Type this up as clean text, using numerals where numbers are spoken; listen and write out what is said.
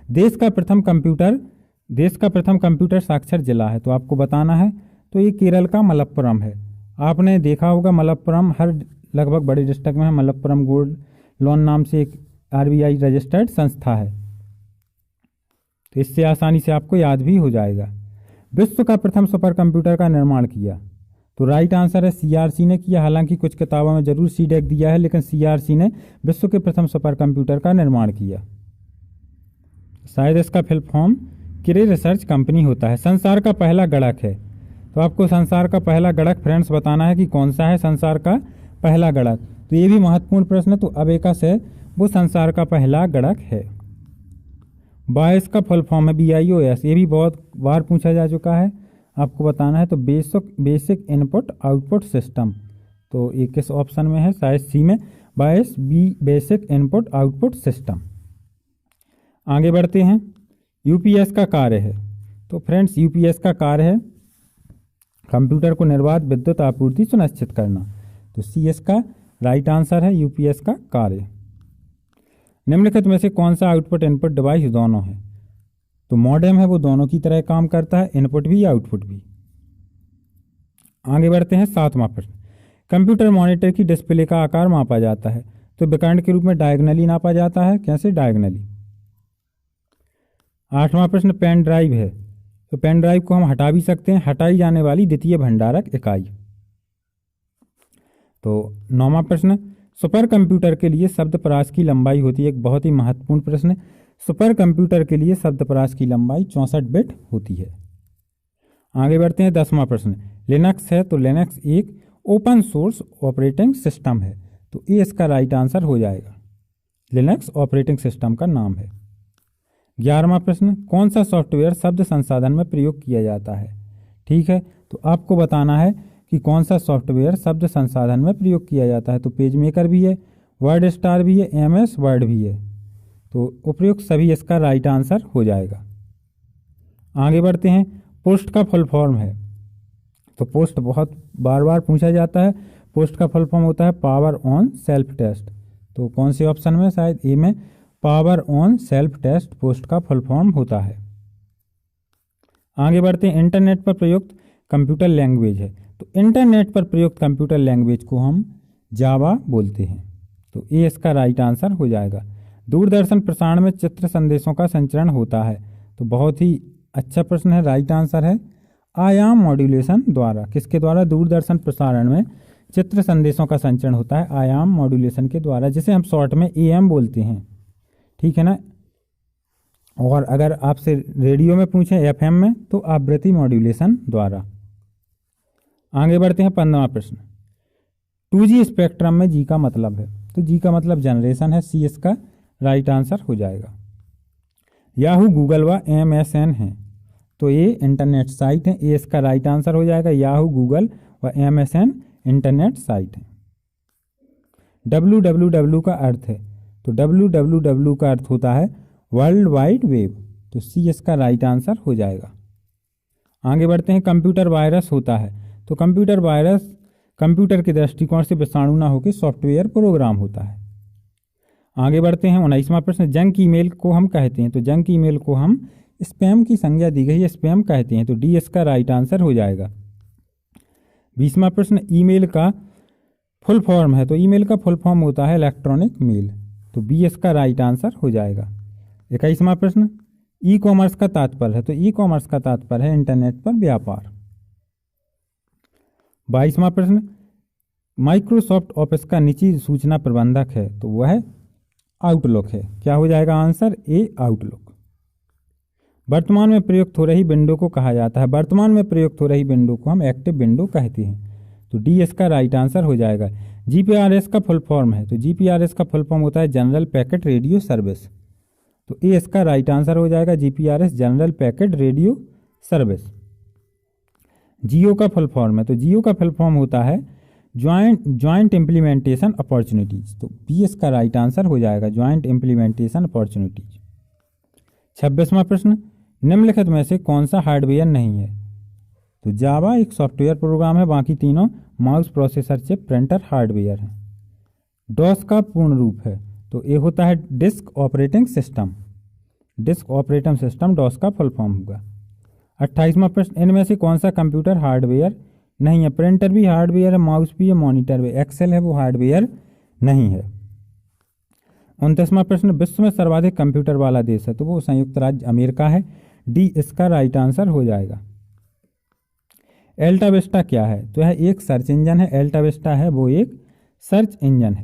देश का प्रथम कंप्यूटर साक्षर जिला है, तो आपको बताना है। तो ये केरल का मलप्पुरम है। आपने देखा होगा मलप्पुरम हर लगभग बड़े डिस्ट्रिक्ट में है। मलप्पुरम गोल्ड लोन नाम से एक आरबीआई रजिस्टर्ड संस्था है, तो इससे आसानी से आपको याद भी हो जाएगा। विश्व का प्रथम सुपर कंप्यूटर का निर्माण किया, तो राइट आंसर है सीआरसी ने किया। हालांकि कुछ किताबों में जरूर सीडेक दिया है, लेकिन सीआरसी ने विश्व के प्रथम सुपर कंप्यूटर का निर्माण किया। शायद इसका फुल फॉर्म क्रे रिसर्च कंपनी होता है। संसार का पहला गणक है, तो आपको संसार का पहला गणक फ्रेंड्स बताना है कि कौन सा है संसार का पहला गणक। तो ये भी महत्वपूर्ण प्रश्न है। तो अबेकस है वो संसार का पहला गणक है। बायोस का फुल फॉर्म है BIOS, ये भी बहुत बार पूछा जा चुका है, आपको बताना है। तो बेसिक इनपुट आउटपुट सिस्टम, तो ये किस ऑप्शन में है? शायद सी में, BIOS basic input output system. आगे बढ़ते हैं। यूपीएस का कार्य है, तो फ्रेंड्स यूपीएस का कार्य है कंप्यूटर को निर्बाध विद्युत आपूर्ति सुनिश्चित करना। तो सी इसका राइट आंसर है, यूपीएस का कार्य। निम्नलिखित में से कौन सा आउटपुट इनपुट डिवाइस दोनों है? तो मॉडेम है, वो दोनों की तरह काम करता है, इनपुट भी आउटपुट भी। आगे बढ़ते हैं। 7वां प्रश्न, कंप्यूटर मॉनिटर की डिस्प्ले का आकार मापा जाता है, तो विकर्ण के रूप में डायगनली नापा जाता है। कैसे? डायगनली। 8वां प्रश्न, पेन ड्राइव है, तो पेन ड्राइव को हम हटा भी सकते हैं, हटाई जाने वाली द्वितीय भंडारक इकाई। तो 9वां प्रश्न, सुपर कंप्यूटर के लिए शब्दपरास की लंबाई होती है। एक बहुत ही महत्वपूर्ण प्रश्न है। सुपर कंप्यूटर के लिए शब्दपरास की लंबाई 64 बिट होती है। आगे बढ़ते हैं। 10वां प्रश्न, लिनक्स है, तो लिनक्स एक ओपन सोर्स ऑपरेटिंग सिस्टम है, तो ये इसका राइट आंसर हो जाएगा। लिनक्स ऑपरेटिंग सिस्टम का नाम है। 11वां प्रश्न, कौन सा सॉफ्टवेयर शब्द संसाधन में प्रयोग किया जाता है? ठीक है, तो आपको बताना है कि कौन सा सॉफ्टवेयर शब्द संसाधन में प्रयोग किया जाता है। तो पेज मेकर भी है, वर्ड स्टार भी है, MS वर्ड भी है, तो उपयुक्त सभी इसका राइट आंसर हो जाएगा। आगे बढ़ते हैं। पोस्ट का फुल फॉर्म है, तो पोस्ट बहुत बार बार पूछा जाता है। पोस्ट का फुल फॉर्म होता है पावर ऑन सेल्फ टेस्ट, तो कौन से ऑप्शन में? शायद ए में, power on self test POST का फुल फॉर्म होता है। आगे बढ़ते हैं। इंटरनेट पर प्रयुक्त कंप्यूटर लैंग्वेज है, तो इंटरनेट पर प्रयुक्त कंप्यूटर लैंग्वेज को हम जावा बोलते हैं, तो ये इसका राइट आंसर हो जाएगा। दूरदर्शन प्रसारण में चित्र संदेशों का संचरण होता है, तो बहुत ही अच्छा प्रश्न है। राइट आंसर है आयाम मॉड्यूलेशन द्वारा। किसके द्वारा? दूरदर्शन प्रसारण में चित्र संदेशों का संचरण होता है आयाम मॉड्यूलेशन के द्वारा, जिसे हम शॉर्ट में AM बोलते हैं। ठीक है ना। और अगर आपसे रेडियो में पूछें FM में, तो आवृत्ति मॉड्यूलेशन द्वारा। आगे बढ़ते हैं। 15वां प्रश्न, 2G स्पेक्ट्रम में G का मतलब है, तो G का मतलब जनरेशन है, C इसका राइट आंसर हो जाएगा। याहू, गूगल व MSN है, तो ये इंटरनेट साइट है, ये इसका राइट आंसर हो जाएगा। याहू, गूगल व MSN इंटरनेट साइट है। www का अर्थ है, तो www का अर्थ होता है वर्ल्ड वाइड वेब, तो C इसका राइट आंसर हो जाएगा। आगे बढ़ते हैं। कंप्यूटर वायरस होता है, तो कंप्यूटर वायरस कंप्यूटर के दृष्टिकोण से विषाणु ना होकर सॉफ्टवेयर प्रोग्राम होता है। आगे बढ़ते हैं। 19वां प्रश्न, जंक ईमेल को हम कहते हैं, तो जंक ईमेल को हम स्पैम की संज्ञा दी गई है, स्पैम कहते हैं, तो D इसका राइट आंसर हो जाएगा। 20वां प्रश्न, ईमेल का फुल फॉर्म है, तो ईमेल का फुल फॉर्म होता है इलेक्ट्रॉनिक मेल, तो B इसका राइट आंसर हो जाएगा। 21वां प्रश्न, ई कॉमर्स का तात्पर्य है, तो ई कॉमर्स का तात्पर्य है इंटरनेट पर व्यापार। 22वां प्रश्न, माइक्रोसॉफ्ट ऑफिस का निजी सूचना प्रबंधक है, तो वह आउटलुक है। क्या हो जाएगा आंसर? A outlook. वर्तमान में प्रयुक्त हो रही विंडो को कहा जाता है, वर्तमान में प्रयुक्त हो रही विंडो को हम एक्टिव विंडो कहते हैं, तो D इसका राइट आंसर हो जाएगा। GPRS का फुल फॉर्म है, तो GPRS का फुल फॉर्म होता है जनरल पैकेट रेडियो सर्विस, तो A इसका राइट आंसर हो जाएगा। GPRS general packet radio service. Jio का फुल फॉर्म है, तो जियो का फुल फॉर्म होता है ज्वाइंट इम्प्लीमेंटेशन अपॉर्चुनिटीज, तो B इसका राइट आंसर हो जाएगा, ज्वाइंट इम्प्लीमेंटेशन अपॉर्चुनिटीज। 26वां प्रश्न, निम्नलिखित में से कौन सा हार्डवेयर नहीं है? तो जावा एक सॉफ्टवेयर प्रोग्राम है, बाकी तीनों mouse, processor, chip, printer hardware है। डॉस का पूर्ण रूप है, तो ये होता है disk operating system. Disk operating system DOS का फुल फॉर्म होगा। 28वां प्रश्न, इनमें से कौन सा कंप्यूटर हार्डवेयर नहीं है? प्रिंटर भी हार्डवेयर है, माउस भी है, मॉनिटर भी। एक्सेल है वो हार्डवेयर नहीं है। 29वां प्रश्न, विश्व में सर्वाधिक कंप्यूटर वाला देश है? तो वो संयुक्त राज्य अमेरिका है। डी इसका राइट आंसर हो जाएगा। एल्टा विस्टा क्या है? तो यह एक सर्च इंजन है। एल्टा विस्टा है वो एक सर्च इंजन है।